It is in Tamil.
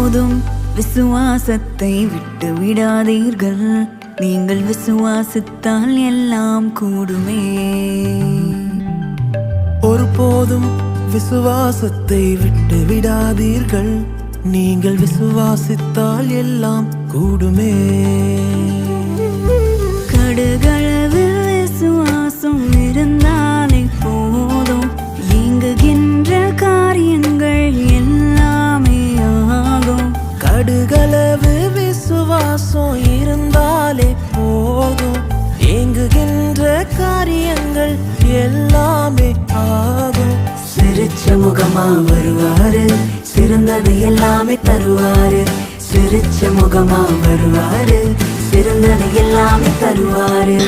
ஒருபோதும் விசுவாசத்தை விட்டு விடாதீர்கள். நீங்கள் விசுவாசித்தால் எல்லாம் கூடுமே. ஒருபோதும் விசுவாசத்தை விட்டு விடாதீர்கள். நீங்கள் விசுவாசித்தால் எல்லாம் கூடுமே. கடுகளவு விசுவாசம் இருந்தாலே போதும், இயங்குகின்ற காரியங்கள் எல்லாமே ஆகும். கடுகளவு விசுவாசம் இருந்தாலே போதும், இயங்குகின்ற காரியங்கள் எல்லாமே ஆகும். சிரிச்ச முகமா வருவாரு, சிறந்தது எல்லாமே தருவாரு. சிரிச்ச முகமா வருவாரு, சிறந்தது எல்லாமே தருவாரு.